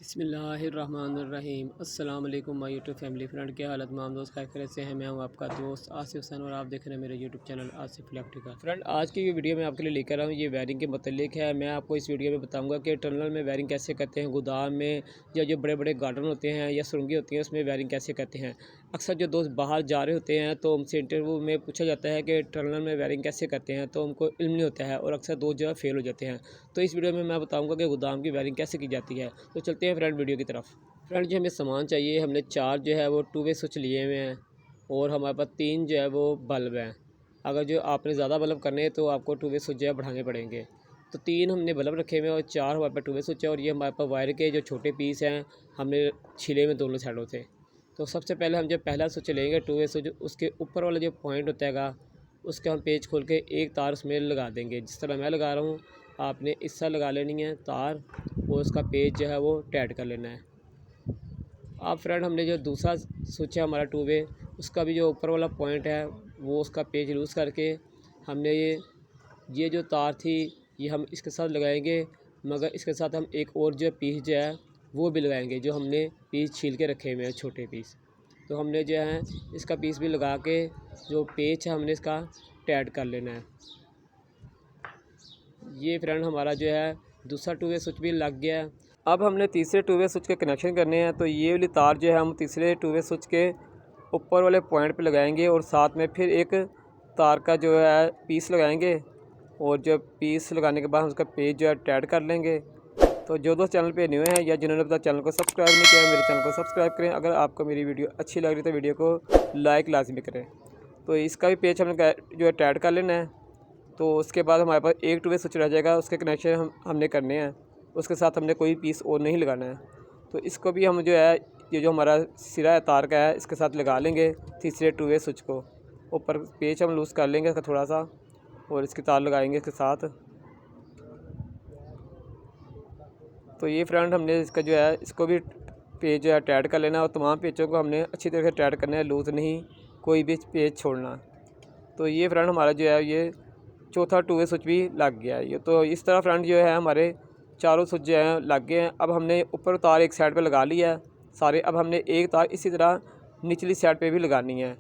बिस्मिल्लाहिर्रहमानिर्रहीम। अस्सलाम वालेकुम माय यूट्यूब फैमिली फ्रेंड, क्या हालत माम दोस्त खैरियत से हैं। मैं हूं आपका दोस्त आसिफ हसन और आप देख रहे हैं मेरे YouTube channel Asif electrical. Friend, आज की ये वीडियो मैं आपके लिए लेकर आया हूं, ये वायरिंग के मतलब है। मैं आपको इस वीडियो में बताऊंगा कि टनल में वायरिंग कैसे करते हैं, गोदाम में या जो बड़े बड़े गार्डन होते हैं या सुरंगी होती हैं उसमें वायरिंग कैसे करते हैं। अक्सर जो दोस्त बाहर जा रहे होते हैं तो उनसे इंटरव्यू में पूछा जाता है कि टनल में वायरिंग कैसे करते हैं, तो उनको इल्म नहीं होता है और अक्सर दोस्त जो है फेल हो जाते हैं। तो इस वीडियो में मैं बताऊँगा कि गोदाम की वायरिंग कैसे की जाती है। तो चलते हैं फ्रेंड वीडियो की तरफ। फ्रेंड, जो हमें सामान चाहिए, हमने 4 जो है वो 2 वे स्विच लिए हुए हैं और हमारे पास 3 जो है वो बल्ब हैं। अगर जो आपने ज़्यादा बल्ब करने हैं तो आपको 2 वे स्विच जो है बढ़ाने पड़ेंगे। तो 3 हमने बल्ब रखे हुए हैं और 4 हमारे पास 2 वे स्विच है। और ये हमारे पास वायर के जो छोटे पीस हैं हमने छिले में दोनों साइडों से। तो सबसे पहले हम जो पहला स्विच लेंगे 2 वे स्विच, उसके ऊपर वाला जो पॉइंट होता है उसके हम पेच खोल के एक तार उसमें लगा देंगे। जिस तरह मैं लगा रहा हूँ आपने इस तरह लगा लेनी है तार और उसका पेच जो है वो टाइट कर लेना है। अब फ्रेंड, हमने जो दूसरा स्विच है हमारा 2 वे, उसका भी जो ऊपर वाला पॉइंट है वो उसका पेज लूज़ करके हमने ये जो तार थी ये हम इसके साथ लगाएंगे। मगर इसके साथ हम एक और जो पीस जो है वो भी लगाएंगे, जो हमने पीस छील के रखे हुए हैं छोटे पीस। तो हमने जो है इसका पीस भी लगा के जो पेच है हमने इसका टाइट कर लेना है। ये फ्रेंड हमारा जो है दूसरा 2 वे स्विच भी लग गया है। अब हमने तीसरे 2 वे स्विच के कनेक्शन करने हैं। तो ये वाली तार जो है हम तीसरे 2 वे स्विच के ऊपर वाले पॉइंट पे लगाएंगे और साथ में फिर एक तार का जो है पीस लगाएंगे। और जब पीस लगाने के बाद हम उसका पेज जो है टाइट कर लेंगे। तो जो दोस्त चैनल पे न्यू हैं या जिन्होंने अब तक चैनल को सब्सक्राइब नहीं किया, मेरे चैनल को सब्सक्राइब करें। अगर आपको मेरी वीडियो अच्छी लग रही है तो वीडियो को लाइक लाजमी करें। तो इसका भी पेज हमने जो है टाइट कर लेना है। तो उसके बाद हमारे पास एक 2 वे स्विच रह जाएगा, उसके कनेक्शन हमने करने हैं। उसके साथ हमने कोई पीस और नहीं लगाना है। तो इसको भी हम जो है ये जो हमारा सिरा है तार का है इसके साथ लगा लेंगे तीसरे 2 वे स्विच को। ऊपर पेच हम लूज़ कर लेंगे इसका थोड़ा सा और इसकी तार लगाएंगे इसके साथ। तो ये फ्रेंड, हमने इसका जो है इसको भी पेज जो है टाइट कर लेना और तमाम पेचों को हमने अच्छी तरह से टाइट करना है, लूज़ नहीं कोई भी पेज छोड़ना। तो ये फ्रेंड हमारा जो है ये चौथा 2 वे स्विच भी लग गया है। ये तो इस तरह फ्रेंड जो है हमारे चारों स्विच जो हैं लग गए हैं। अब हमने ऊपर तार एक साइड पे लगा लिया है सारे। अब हमने एक तार इसी तरह निचली साइड पे भी लगानी है।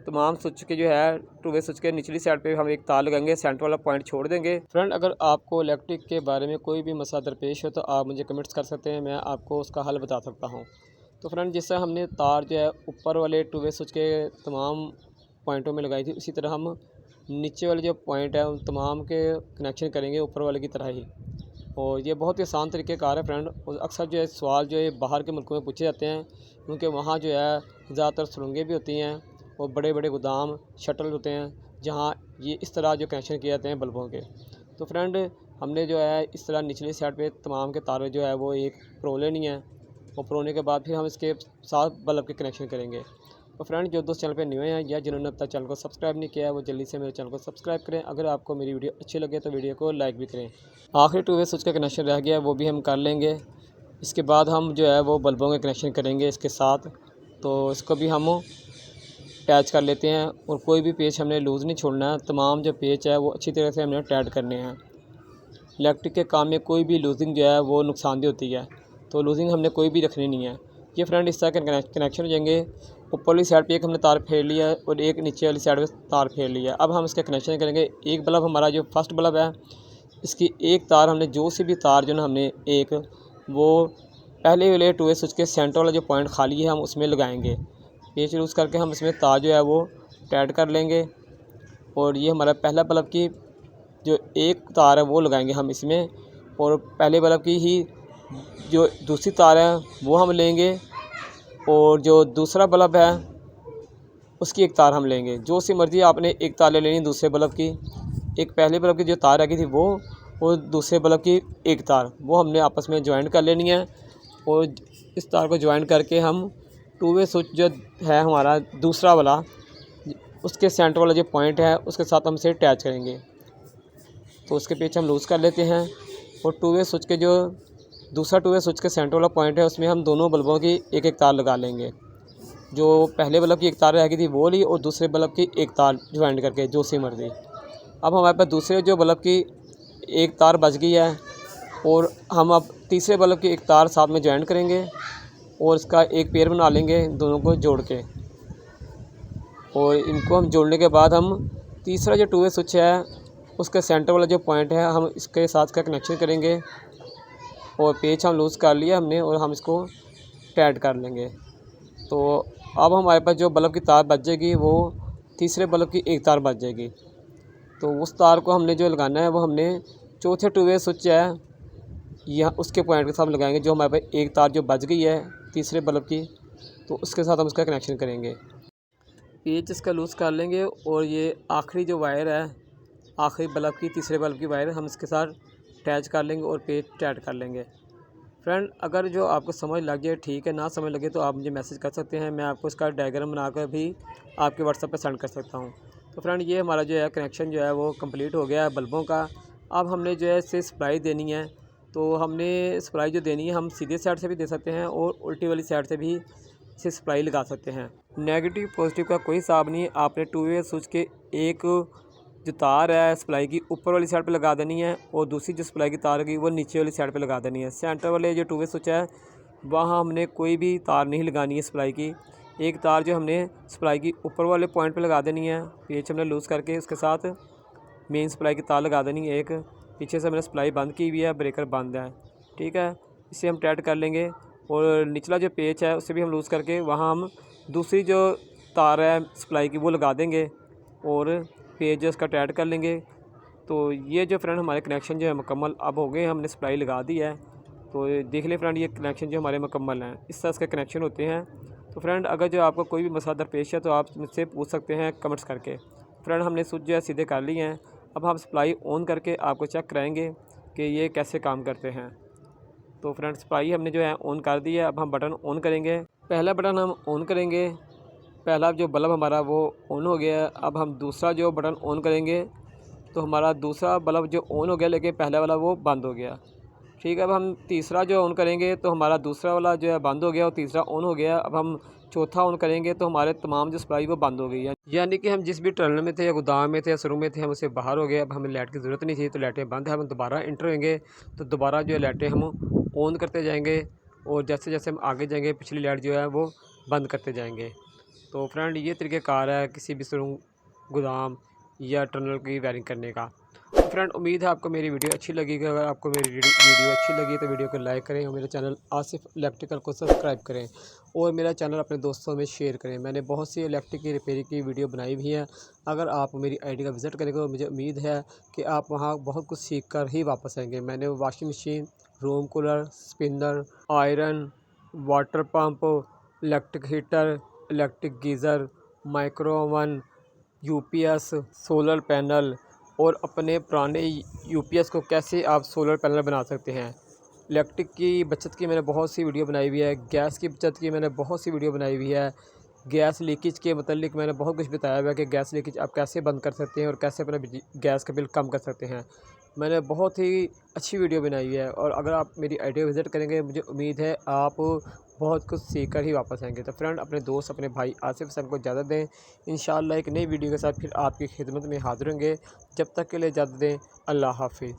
तमाम स्विच के जो है 2 वे स्विच के निचली साइड पे हम एक तार लगाएंगे, सेंटर वाला पॉइंट छोड़ देंगे। फ्रेंड, अगर आपको इलेक्ट्रिक के बारे में कोई भी मसला दरपेश हो तो आप मुझे कमेंट्स कर सकते हैं, मैं आपको उसका हल बता सकता हूँ। तो फ्रेंड, जिससे हमने तार जो है ऊपर वाले 2 वे स्विच के तमाम पॉइंटों में लगाई थी, उसी तरह हम नीचे वाले जो पॉइंट है उन तमाम के कनेक्शन करेंगे ऊपर वाले की तरह ही। और ये बहुत ही आसान तरीके कार है फ्रेंड। और अक्सर जो है सवाल जो है बाहर के मुल्कों में पूछे जाते हैं, क्योंकि वहाँ जो है ज़्यादातर सुरंगें भी होती हैं और बड़े बड़े गोदाम शटल होते हैं जहाँ ये इस तरह जो कनेक्शन किए जाते हैं बल्बों के। तो फ्रेंड, हमने जो है इस तरह निचली साइड पे तमाम के तारे जो है वो एक प्रो लेनी है और प्रोने के बाद फिर हम इसके साथ बल्ब के कनेक्शन करेंगे। तो फ्रेंड, जो दोस्त चैनल पे न्यू हैं या जिन्होंने अब तक चैनल को सब्सक्राइब नहीं किया है वो जल्दी से मेरे चैनल को सब्सक्राइब करें। अगर आपको मेरी वीडियो अच्छी लगे तो वीडियो को लाइक भी करें। आखिरी 2 वे स्विच का कनेक्शन रह गया वो भी हम कर लेंगे। इसके बाद हम जो है वो बल्बों के कनेक्शन करेंगे इसके साथ। तो इसको भी हम अटैच कर लेते हैं और कोई भी पेच हमने लूज़ नहीं छोड़ना है। तमाम जो पेच है वो अच्छी तरह से हमने टाइट करने हैं। इलेक्ट्रिक के काम में कोई भी लूजिंग जो है वो नुकसानदेह होती है, तो लूजिंग हमने कोई भी रखनी नहीं है। ये फ्रेंड इस तरह के कनेक्शन हो जाएंगे। ऊपर वाली साइड पे एक हमने तार फेर लिया है और एक नीचे वाली साइड पे तार फेर लिया है। अब हम इसका कनेक्शन करेंगे। एक बल्ब हमारा जो फर्स्ट बल्ब है इसकी एक तार हमने जो सी भी तार जो ना हमने एक वो पहले वाले 2 वे स्विच के सेंटर वाला जो पॉइंट खाली है हम उसमें लगाएंगे। पेच लूज़ करके हम इसमें तार जो है वो टाइट कर लेंगे। और ये हमारा पहला बल्ब की जो एक तार है वो लगाएंगे हम इसमें। और पहले बल्ब की ही जो दूसरी तार है वो हम लेंगे और जो दूसरा बल्ब है उसकी एक तार हम लेंगे। जो सी मर्ज़ी आपने एक तार ले लेनी दूसरे बल्ब की। एक पहले बल्ब की जो तार रह गई थी वो और दूसरे बल्ब की एक तार वो हमने आपस में जॉइंट कर लेनी है। और इस तार को जॉइंट करके हम 2 वे स्विच जो है हमारा दूसरा वाला उसके सेंटर वाला जो पॉइंट है उसके साथ हम इसे अटैच करेंगे। तो उसके पीछे हम लूज़ कर लेते हैं और 2 वे स्विच के जो दूसरा 2 वे स्विच के सेंटर वाला पॉइंट है उसमें हम दोनों बल्बों की एक एक तार लगा लेंगे। जो पहले बल्ब की एक तार रह गई थी वो ली और दूसरे बल्ब की एक तार ज्वाइंट करके जो सी मर्ज़ी। अब हमारे पास दूसरे जो बल्ब की एक तार बच गई है और हम अब तीसरे बल्ब की एक तार साथ में जॉइंट करेंगे और इसका एक पेयर बना लेंगे दोनों को जोड़ के। और इनको हम जोड़ने के बाद हम तीसरा जो 2 वे स्विच है उसके सेंटर वाला जो पॉइंट है हम इसके साथ का कनेक्शन करेंगे और पेच हम लूज़ कर लिया हमने और हम इसको टाइट कर लेंगे। तो अब हमारे पास जो बल्ब की तार बच जाएगी वो तीसरे बल्ब की एक तार बच जाएगी। तो उस तार को हमने जो लगाना है वो हमने चौथे 2 वे स्विच है या उसके पॉइंट के साथ लगाएंगे। जो हमारे पास एक तार जो बच गई है तीसरे बल्ब की, तो उसके साथ हम उसका कनेक्शन करेंगे। पेच इसका लूज़ कर लेंगे और ये आखिरी जो वायर है आखिरी बल्ब की तीसरे बल्ब की वायर हम इसके साथ अटैच कर लेंगे और पेच टाइट कर लेंगे। फ्रेंड, अगर जो आपको समझ लग जाए ठीक है, ना समझ लगे तो आप मुझे मैसेज कर सकते हैं। मैं आपको इसका डायग्राम बनाकर भी आपके व्हाट्सएप पे सेंड कर सकता हूँ। तो फ्रेंड, ये हमारा जो है कनेक्शन जो है वो कंप्लीट हो गया है बल्बों का। अब हमने जो है इससे सप्लाई देनी है। तो हमने सप्लाई जो देनी है हम सीधे साइड से भी दे सकते हैं और उल्टी वाली साइड से भी इसे सप्लाई लगा सकते हैं। नेगेटिव पॉजिटिव का कोई हिसाब नहीं। आपने 2 वे स्विच के एक जो तार है सप्लाई की ऊपर वाली साइड पे लगा देनी है और दूसरी जो सप्लाई की तार है वो नीचे वाली साइड पे लगा देनी है। सेंटर वाले जो 2 वे स्विच है वहाँ हमने कोई भी तार नहीं लगानी है सप्लाई की। एक तार जो हमने सप्लाई की ऊपर वाले पॉइंट पे लगा देनी है, पेच हमने लूज़ करके उसके साथ मेन सप्लाई की तार लगा देनी है। एक पीछे से हमने सप्लाई बंद की हुई है, ब्रेकर बंद है, ठीक है। इसे हम टाइट कर लेंगे और निचला जो पेच है उसे भी हम लूज़ करके वहाँ हम दूसरी जो तार है सप्लाई की वो लगा देंगे और पेज जो इसका टाइट कर लेंगे। तो ये जो फ्रेंड हमारे कनेक्शन जो है मुकम्मल अब हो गए, हमने सप्लाई लगा दी है। तो देख ले फ्रेंड, ये कनेक्शन जो हमारे मुकम्मल हैं, इस तरह इसके कनेक्शन होते हैं। तो फ्रेंड, अगर जो आपको कोई भी मसला दरपेश है तो आप मुझसे पूछ सकते हैं कमेंट्स करके। फ्रेंड, हमने स्विच जो है सीधे कर लिए हैं। अब हम सप्लाई ऑन करके आपको चेक कराएंगे कि ये कैसे काम करते हैं। तो फ्रेंड, सप्लाई हमने जो है ऑन कर दी है। अब हम बटन ऑन करेंगे। पहला बटन हम ऑन करेंगे, पहला जो बल्ब हमारा वो ऑन हो गया है। अब हम दूसरा जो बटन ऑन करेंगे तो हमारा दूसरा बल्ब जो ऑन हो गया लेकिन पहला वाला वो बंद हो गया, ठीक है। अब हम तीसरा जो ऑन करेंगे तो हमारा दूसरा वाला जो है बंद हो गया और तीसरा ऑन हो गया। अब हम चौथा ऑन करेंगे तो हमारे तमाम जो सप्लाई वो बंद हो गई है। यानी कि हम जिस भी टनल में थे या गोदाम में थे या शोरूम में थे हम उससे बाहर हो गए। अब हमें लाइट की ज़रूरत नहीं थी तो लाइटें बंद है। हम दोबारा इंटर होंगे तो दोबारा जो है लाइटें हम ऑन करते जाएंगे और जैसे जैसे हम आगे जाएंगे पिछली लाइट जो है वो बंद करते जाएंगे। तो फ्रेंड, ये तरीक़ेकार है किसी भी शोरूम, गोदाम या टनल की वायरिंग करने का। तो फ्रेंड, उम्मीद है आपको मेरी वीडियो अच्छी लगेगी। अगर आपको मेरी वीडियो अच्छी लगी तो वीडियो को लाइक करें और मेरे चैनल आसिफ इलेक्ट्रिकल को सब्सक्राइब करें और मेरा चैनल अपने दोस्तों में शेयर करें। मैंने बहुत सी इलेक्ट्रिक की रिपेयरिंग की वीडियो बनाई हुई है। अगर आप मेरी आईडी का विज़िट करेंगे तो मुझे उम्मीद है कि आप वहाँ बहुत कुछ सीख कर ही वापस आएँगे। मैंने washing machine, room cooler, spinner, iron, water pump, electric heater, electric geyser, micro oven, UPS, solar panel और अपने पुराने यूपीएस को कैसे आप सोलर पैनल बना सकते हैं। इलेक्ट्रिक की बचत की मैंने बहुत सी वीडियो बनाई हुई है। गैस की बचत की मैंने बहुत सी वीडियो बनाई हुई है। गैस लीकेज के मतलब मैंने बहुत कुछ बताया हुआ है कि गैस लीकेज आप कैसे बंद कर सकते हैं और कैसे अपना गैस का बिल कम कर सकते हैं। मैंने बहुत ही अच्छी वीडियो बनाई हुई है और अगर आप मेरी आईडी विज़िट करेंगे मुझे उम्मीद है आप बहुत कुछ सीख कर ही वापस आएंगे। तो फ्रेंड, अपने दोस्त अपने भाई आसिफ हसन को इजाज़त दें। इंशाअल्लाह एक नई वीडियो के साथ फिर आपकी खिदमत में हाज़िर होंगे। जब तक के लिए इजाज़त दें। अल्लाह हाफिज़।